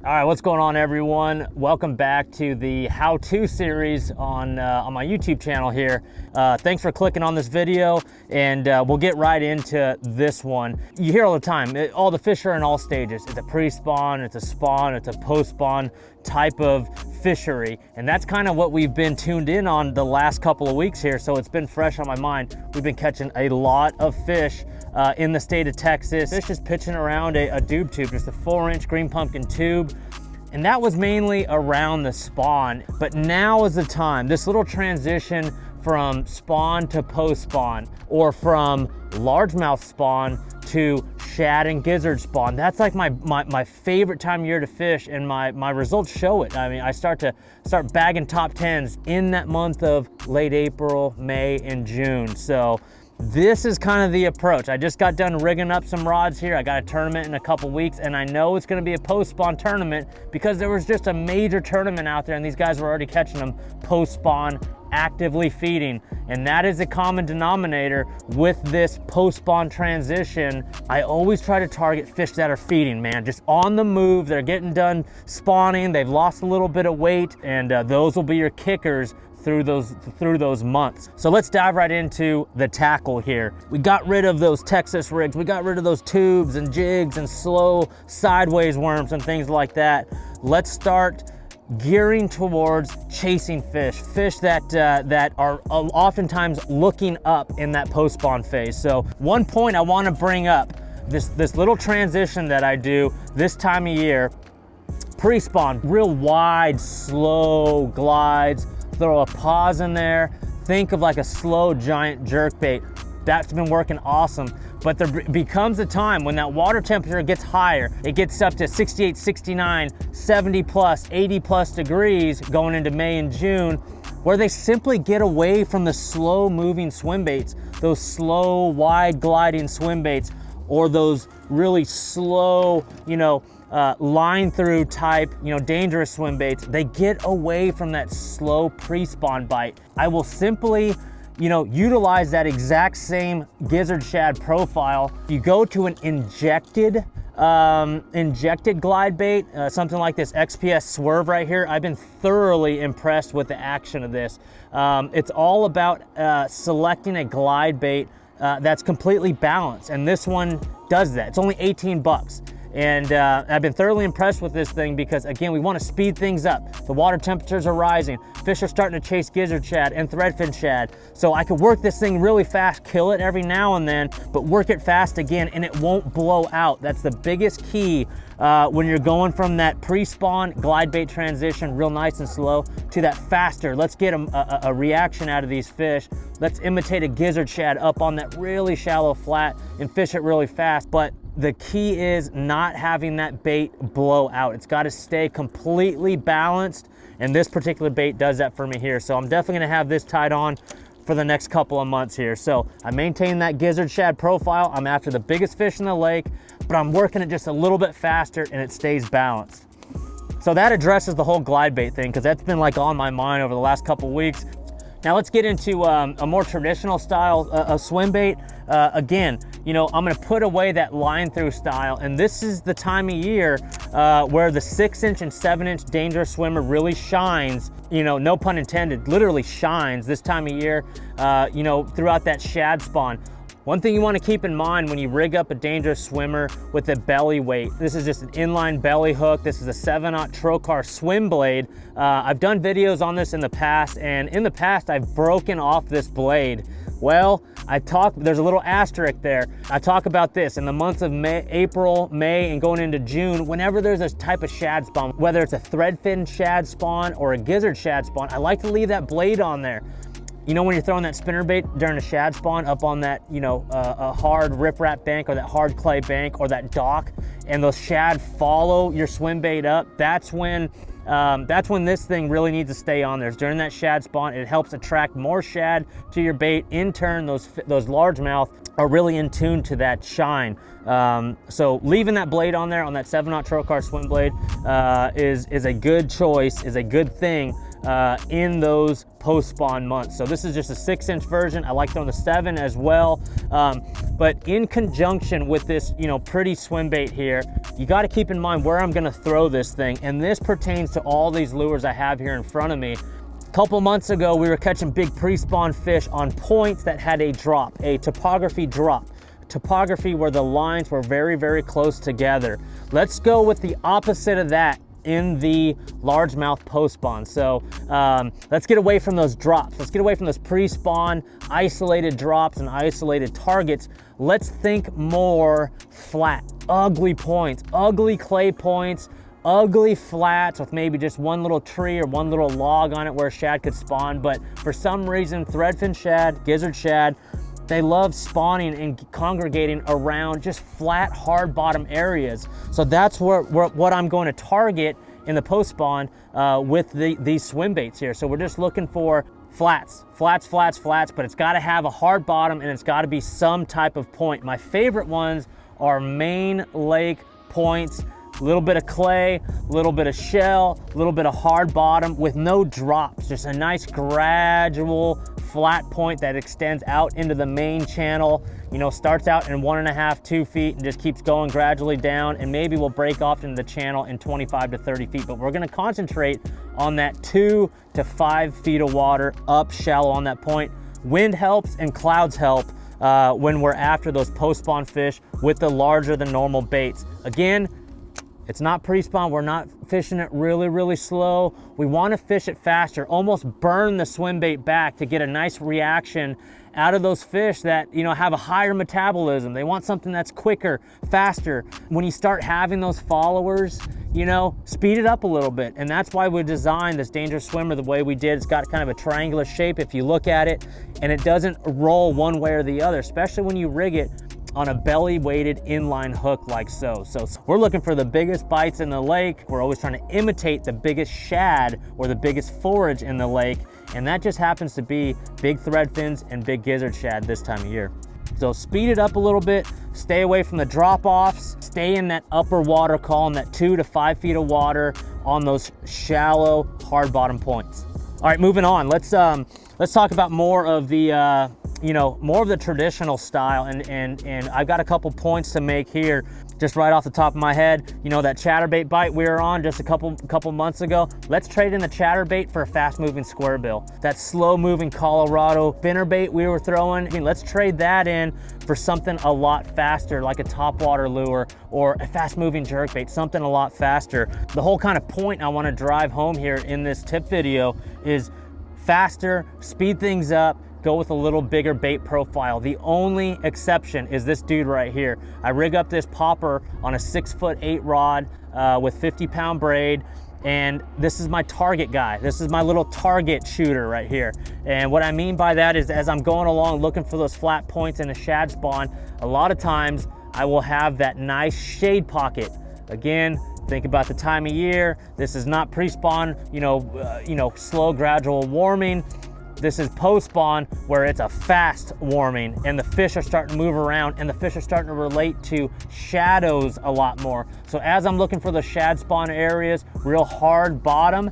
All right, what's going on, everyone? Welcome back to the how-to series on my YouTube channel here. Thanks for clicking on this video, and we'll get right into this one. You hear all the time, all the fish are in all stages. It's a pre-spawn, it's a spawn, it's a post-spawn type of fishery, and that's kind of what we've been tuned in on the last couple of weeks here, so it's been fresh on my mind. We've been catching a lot of fish in the state of Texas. Fish is pitching around a doob tube, just a 4-inch green pumpkin tube. And that was mainly around the spawn. But now is the time, this little transition from spawn to post-spawn, or from largemouth spawn to shad and gizzard spawn. That's like my favorite time of year to fish, and my results show it. I mean, I start bagging top 10s in that month of late April, May, and June. So this is kind of the approach. I just got done rigging up some rods here. I got a tournament in a couple weeks, and I know it's gonna be a post-spawn tournament because there was just a major tournament out there and these guys were already catching them post-spawn, actively feeding. And that is a common denominator with this post-spawn transition. I always try to target fish that are feeding, man, just on the move. They're getting done spawning, they've lost a little bit of weight, and those will be your kickers through those months. So let's dive right into the tackle here. We got rid of those Texas rigs. We got rid of those tubes and jigs and slow sideways worms and things like that. Let's start gearing towards chasing fish that are oftentimes looking up in that post-spawn phase. So one point I want to bring up, this little transition that I do this time of year, pre-spawn, real wide, slow glides. Throw a pause in there. Think of like a slow giant jerkbait. That's been working awesome. But there becomes a time when that water temperature gets higher. It gets up to 68, 69, 70 plus, 80 plus degrees going into May and June, where they simply get away from the slow moving swim baits, those slow wide gliding swim baits, or those really slow, line through type, dangerous swim baits. They get away from that slow pre-spawn bite. I will simply, utilize that exact same gizzard shad profile. You go to an injected glide bait, something like this XPS Swerve right here. I've been thoroughly impressed with the action of this. It's all about selecting a glide bait that's completely balanced, and this one does that. It's only 18 bucks. And I've been thoroughly impressed with this thing because, again, we want to speed things up. The water temperatures are rising. Fish are starting to chase gizzard shad and threadfin shad. So I could work this thing really fast, kill it every now and then, but work it fast again, and it won't blow out. That's the biggest key when you're going from that pre-spawn glide bait transition, real nice and slow, to that faster. Let's get a reaction out of these fish. Let's imitate a gizzard shad up on that really shallow flat and fish it really fast. But the key is not having that bait blow out. It's got to stay completely balanced, and this particular bait does that for me here. So I'm definitely going to have this tied on for the next couple of months here. So I maintain that gizzard shad profile. I'm after the biggest fish in the lake, but I'm working it just a little bit faster and it stays balanced. So that addresses the whole glide bait thing, because that's been like on my mind over the last couple of weeks. Now let's get into a more traditional style of swim bait. Again, I'm gonna put away that line through style, and this is the time of year where the 6-inch and 7-inch dangerous swimmer really shines, no pun intended, literally shines this time of year, throughout that shad spawn. One thing you want to keep in mind when you rig up a dangerous swimmer with a belly weight, this is just an inline belly hook. This is a 7/0 trocar swim blade. I've done videos on this in the past, and in the past I've broken off this blade. Well, there's a little asterisk there. I talk about this in the months of April, May, and going into June. Whenever there's a type of shad spawn, whether it's a threadfin shad spawn or a gizzard shad spawn, I like to leave that blade on there. When you're throwing that spinnerbait during a shad spawn up on that, a hard riprap bank or that hard clay bank or that dock, and those shad follow your swim bait up, that's when this thing really needs to stay on there. During that shad spawn, it helps attract more shad to your bait. In turn, those largemouth are really in tune to that shine. So leaving that blade on there on that 7/0 trocar swim blade is a good choice, is a good thing. in those post-spawn months. So this is just a 6-inch version. I like throwing the 7 as well. But in conjunction with this, pretty swim bait here, you got to keep in mind where I'm going to throw this thing. And this pertains to all these lures I have here in front of me. A couple months ago, we were catching big pre-spawn fish on points that had a drop, a topography drop. Topography where the lines were very, very close together. Let's go with the opposite of that in the largemouth post-spawn. So let's get away from those drops. Let's get away from those pre-spawn isolated drops and isolated targets. Let's think more flat, ugly points, ugly clay points, ugly flats with maybe just one little tree or one little log on it where a shad could spawn. But for some reason, threadfin shad, gizzard shad, they love spawning and congregating around just flat, hard bottom areas. So that's what I'm going to target in the post spawn with these swim baits here. So we're just looking for flats, flats, flats, flats, but it's got to have a hard bottom and it's got to be some type of point. My favorite ones are main lake points. A little bit of clay, a little bit of shell, a little bit of hard bottom with no drops, just a nice gradual flat point that extends out into the main channel, starts out in 1.5, 2 feet and just keeps going gradually down, and maybe we'll break off into the channel in 25 to 30 feet, but we're gonna concentrate on that 2 to 5 feet of water up shallow on that point. Wind helps and clouds help when we're after those post-spawn fish with the larger than normal baits. Again, it's not pre-spawn. We're not fishing it really, really slow. We want to fish it faster, almost burn the swim bait back to get a nice reaction out of those fish that, have a higher metabolism. They want something that's quicker, faster. When you start having those followers, speed it up a little bit. And that's why we designed this Dangerous Swimmer the way we did. It's got kind of a triangular shape if you look at it, and it doesn't roll one way or the other, especially when you rig it on a belly weighted inline hook like so. So we're looking for the biggest bites in the lake. We're always trying to imitate the biggest shad or the biggest forage in the lake. And that just happens to be big thread fins and big gizzard shad this time of year. So speed it up a little bit, stay away from the drop offs, stay in that upper water column, that 2 to 5 feet of water on those shallow, hard bottom points. All right, moving on. Let's talk about more of the more of the traditional style, and I've got a couple points to make here just right off the top of my head. That chatterbait bite we were on just a couple months ago. Let's trade in the chatterbait for a fast moving square bill. That slow moving Colorado spinnerbait we were throwing, let's trade that in for something a lot faster, like a topwater lure or a fast moving jerkbait, something a lot faster. The whole kind of point I want to drive home here in this tip video is faster, speed things up, go with a little bigger bait profile. The only exception is this dude right here. I rig up this popper on a 6'8" rod with 50-pound braid, and this is my target guy. This is my little target shooter right here. And what I mean by that is, as I'm going along looking for those flat points in a shad spawn, a lot of times I will have that nice shade pocket. Again, think about the time of year. This is not pre-spawn, slow gradual warming. This is post-spawn where it's a fast warming and the fish are starting to move around and the fish are starting to relate to shadows a lot more. So as I'm looking for the shad spawn areas, real hard bottom,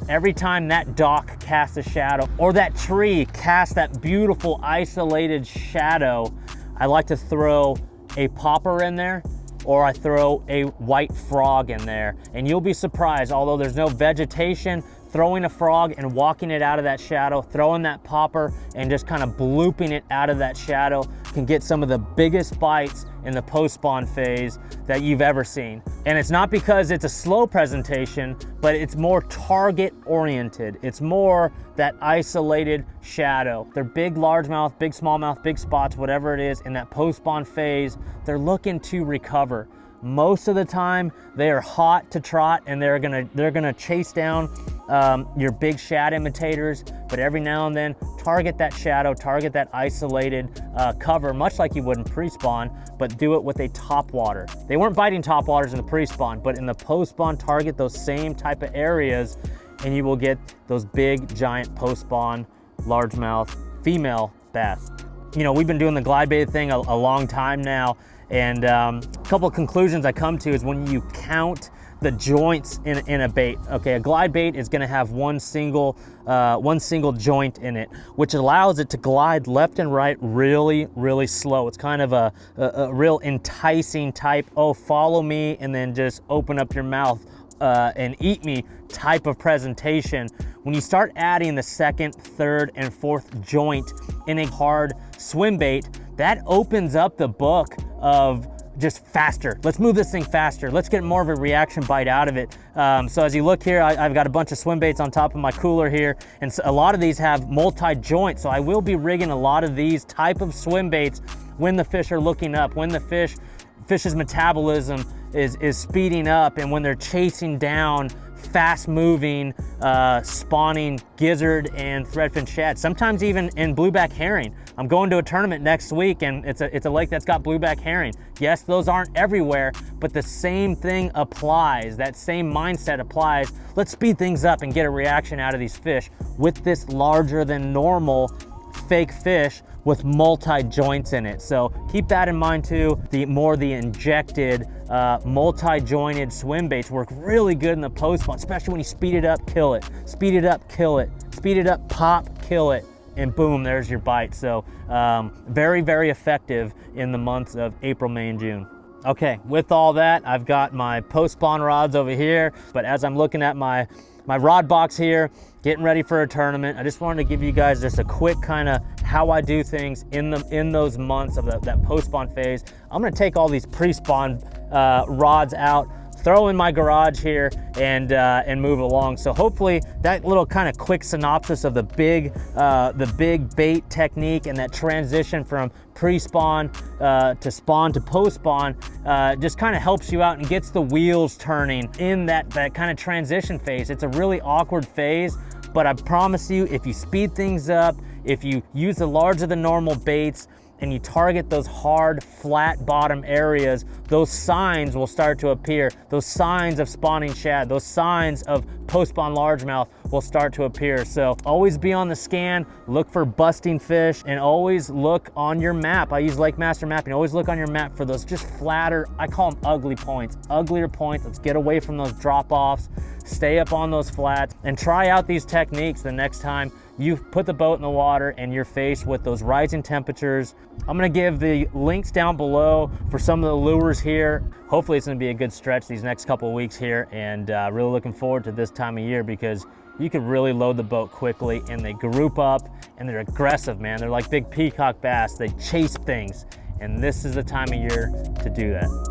every time that dock casts a shadow or that tree casts that beautiful isolated shadow, I like to throw a popper in there, or I throw a white frog in there. And you'll be surprised, although there's no vegetation, throwing a frog and walking it out of that shadow, throwing that popper and just kind of blooping it out of that shadow can get some of the biggest bites in the post-spawn phase that you've ever seen. And it's not because it's a slow presentation, but it's more target oriented. It's more that isolated shadow. They're big largemouth, big smallmouth, big spots, whatever it is in that post-spawn phase, they're looking to recover. Most of the time they are hot to trot and they're gonna chase down your big shad imitators, but every now and then target that shadow, target that isolated cover, much like you would in pre-spawn, but do it with a topwater. They weren't biting topwaters in the pre-spawn, but in the post-spawn, target those same type of areas and you will get those big giant post-spawn largemouth female bass. We've been doing the glide bait thing a long time now, and a couple of conclusions I come to is when you count the joints in a bait. Okay, a glide bait is gonna have one single joint in it, which allows it to glide left and right really, really slow. It's kind of a real enticing type, oh, follow me and then just open up your mouth and eat me type of presentation. When you start adding the second, third, and fourth joint in a hard swim bait, that opens up the book of just faster. Let's move this thing faster. Let's get more of a reaction bite out of it. So as you look here, I've got a bunch of swim baits on top of my cooler here, and so a lot of these have multi-joint, so I will be rigging a lot of these type of swim baits when the fish are looking up, when the fish's metabolism is speeding up, and when they're chasing down fast-moving, spawning gizzard and threadfin shad, sometimes even in blueback herring. I'm going to a tournament next week, and it's a lake that's got blueback herring. Yes, those aren't everywhere, but the same thing applies. That same mindset applies. Let's speed things up and get a reaction out of these fish with this larger than normal fake fish with multi-joints in it. So keep that in mind too. The injected, multi-jointed swim baits work really good in the post spawn, especially when you speed it up, kill it. Speed it up, kill it. Speed it up, pop, kill it. And boom, there's your bite. So very, very effective in the months of April, May, and June. Okay, with all that, I've got my post spawn rods over here, but as I'm looking at my rod box here, getting ready for a tournament, I just wanted to give you guys just a quick kind of how I do things in those months of that post-spawn phase. I'm gonna take all these pre-spawn rods out, throw in my garage here, and move along. So hopefully that little kind of quick synopsis of the big bait technique and that transition from pre-spawn to spawn to post-spawn just kind of helps you out and gets the wheels turning in that kind of transition phase. It's a really awkward phase, but I promise you, if you speed things up, if you use the larger than normal baits, and you target those hard, flat bottom areas, those signs will start to appear. Those signs of spawning shad, those signs of post-spawn largemouth will start to appear. So always be on the scan, look for busting fish, and always look on your map. I use Lake Master Mapping. Always look on your map for those just flatter, I call them ugly points, uglier points. Let's get away from those drop-offs, stay up on those flats, and try out these techniques the next time you put the boat in the water and you're faced with those rising temperatures. I'm gonna give the links down below for some of the lures here. Hopefully it's gonna be a good stretch these next couple of weeks here, and really looking forward to this time of year because you can really load the boat quickly, and they group up and they're aggressive, man. They're like big peacock bass. They chase things, and this is the time of year to do that.